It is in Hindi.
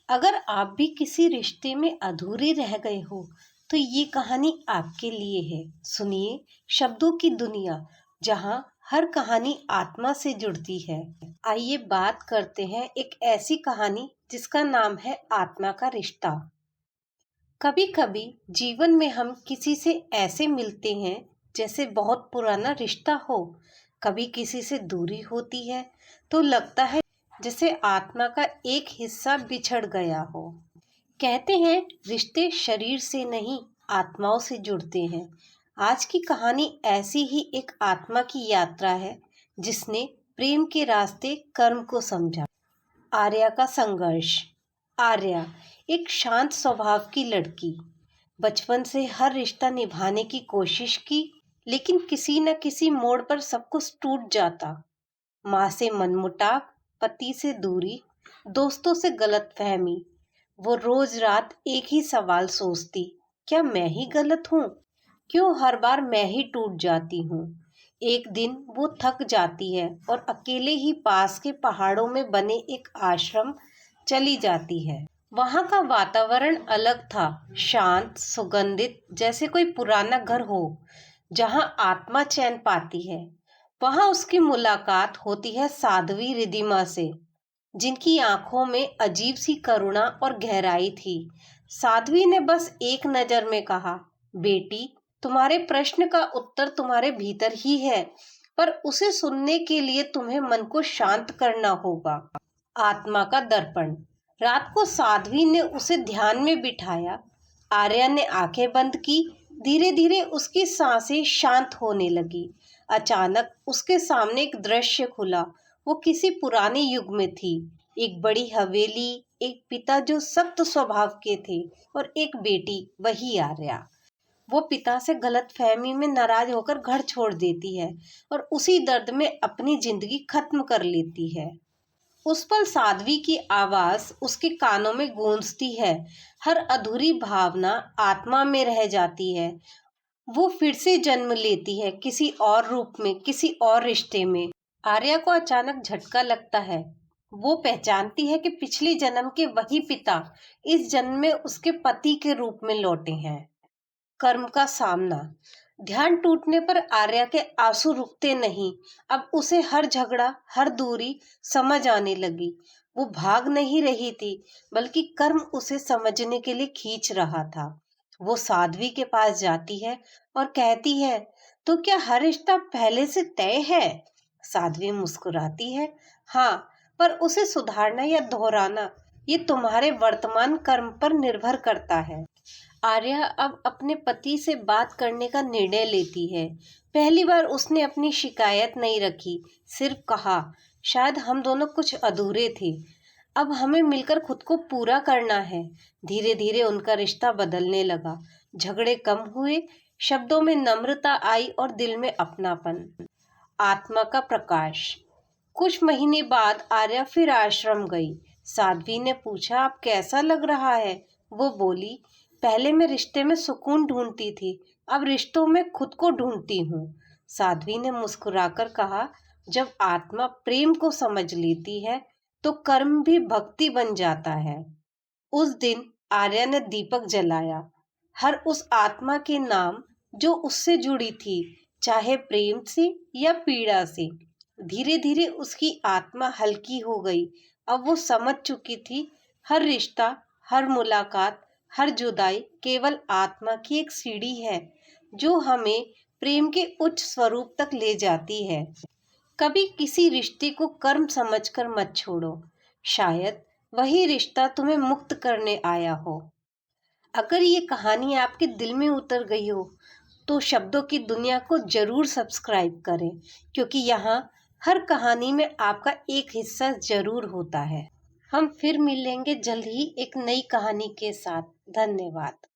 अगर आप भी किसी रिश्ते में अधूरे रह गए हो तो ये कहानी आपके लिए है। सुनिए शब्दों की दुनिया, जहाँ हर कहानी आत्मा से जुड़ती है। आइए बात करते हैं एक ऐसी कहानी जिसका नाम है आत्मा का रिश्ता। कभी कभी जीवन में हम किसी से ऐसे मिलते हैं जैसे बहुत पुराना रिश्ता हो। कभी किसी से दूरी होती है तो लगता है जैसे आत्मा का एक हिस्सा बिछड़ गया हो। कहते हैं रिश्ते शरीर से नहीं, आत्माओं से जुड़ते हैं। आज की कहानी ऐसी ही एक आत्मा की यात्रा है जिसने प्रेम के रास्ते कर्म को समझा। आर्या का संघर्ष। आर्या एक शांत स्वभाव की लड़की, बचपन से हर रिश्ता निभाने की कोशिश की, लेकिन किसी न किसी मोड़ पर सब कुछ टूट जाता। माँ से मनमुटाव, पति से दूरी, दोस्तों से गलतफहमी। वो रोज रात एक ही सवाल सोचती, क्या मैं ही गलत हूँ? क्यों हर बार मैं ही टूट जाती हूँ? एक दिन वो थक जाती है और अकेले ही पास के पहाड़ों में बने एक आश्रम चली जाती है। वहाँ का वातावरण अलग था, शांत, सुगंधित, जैसे कोई पुराना घर हो जहाँ आत्मा चैन पाती है। वहाँ उसकी मुलाकात होती है साध्वी रिधिमा से, जिनकी आंखों में अजीब सी करुणा और गहराई थी। साध्वी ने बस एक नजर में कहा, बेटी, तुम्हारे प्रश्न का उत्तर तुम्हारे भीतर ही है, पर उसे सुनने के लिए तुम्हें मन को शांत करना होगा। आत्मा का दर्पण। रात को साध्वी ने उसे ध्यान में बिठाया। आर्या ने आंखें बंद की। धीरे धीरे उसकी सांसें शांत होने लगी। अचानक उसके सामने एक दृश्य खुला। वो किसी पुराने युग में थी। एक बड़ी हवेली, एक पिता जो सख्त स्वभाव के थे, और एक बेटी, वही आर्या। वो पिता से गलतफहमी में नाराज होकर घर छोड़ देती है और उसी दर्द में अपनी जिंदगी खत्म कर लेती है। उस पल साध्वी की आवाज उसके कानों में गूंजती है। हर अधूरी भावना आत्मा में रह जाती है। वो फिर से जन्म लेती है, किसी और रूप में, किसी और रिश्ते में। आर्या को अचानक झटका लगता है। वो पहचानती है कि पिछले जन्म के वही पिता इस जन्म में उसके पति के रूप में लौटे हैं। कर्म का सामना। ध्यान टूटने पर आर्या के आंसू रुकते नहीं। अब उसे हर झगड़ा, हर दूरी समझ आने लगी। वो भाग नहीं रही थी, बल्कि कर्म उसे समझने के लिए खींच रहा था। वो साध्वी के पास जाती है और कहती है, तो क्या हर रिश्ता पहले से तय है? साध्वी मुस्कुराती है, हाँ, पर उसे सुधारना या दोहराना, ये तुम्हारे वर्तमान कर्म पर निर्भर करता है। आर्या अब अपने पति से बात करने का निर्णय लेती है। पहली बार उसने अपनी शिकायत नहीं रखी, सिर्फ कहा, शायद हम दोनों कुछ अधूरे थे, अब हमें मिलकर खुद को पूरा करना है। धीरे धीरे उनका रिश्ता बदलने लगा। झगड़े कम हुए, शब्दों में नम्रता आई और दिल में अपनापन। आत्मा का प्रकाश। कुछ महीने बाद आर्या फिर आश्रम गई। साध्वी ने पूछा, अब कैसा लग रहा है? वो बोली, पहले मैं रिश्ते में सुकून ढूंढती थी, अब रिश्तों में खुद को ढूंढती हूँ। साध्वी ने मुस्कुराकर कहा, जब आत्मा प्रेम को समझ लेती है तो कर्म भी भक्ति बन जाता है। उस दिन आर्या ने दीपक जलाया, हर उस आत्मा के नाम जो उससे जुड़ी थी, चाहे प्रेम से या पीड़ा से। धीरे धीरे उसकी आत्मा हल्की हो गई। अब वो समझ चुकी थी, हर रिश्ता, हर मुलाकात, हर जुदाई केवल आत्मा की एक सीढ़ी है जो हमें प्रेम के उच्च स्वरूप तक ले जाती है। कभी किसी रिश्ते को कर्म समझकर मत छोड़ो, शायद वही रिश्ता तुम्हें मुक्त करने आया हो। अगर ये कहानी आपके दिल में उतर गई हो तो शब्दों की दुनिया को जरूर सब्सक्राइब करें, क्योंकि यहाँ हर कहानी में आपका एक हिस्सा जरूर होता है। हम फिर मिलेंगे जल्द ही एक नई कहानी के साथ। धन्यवाद।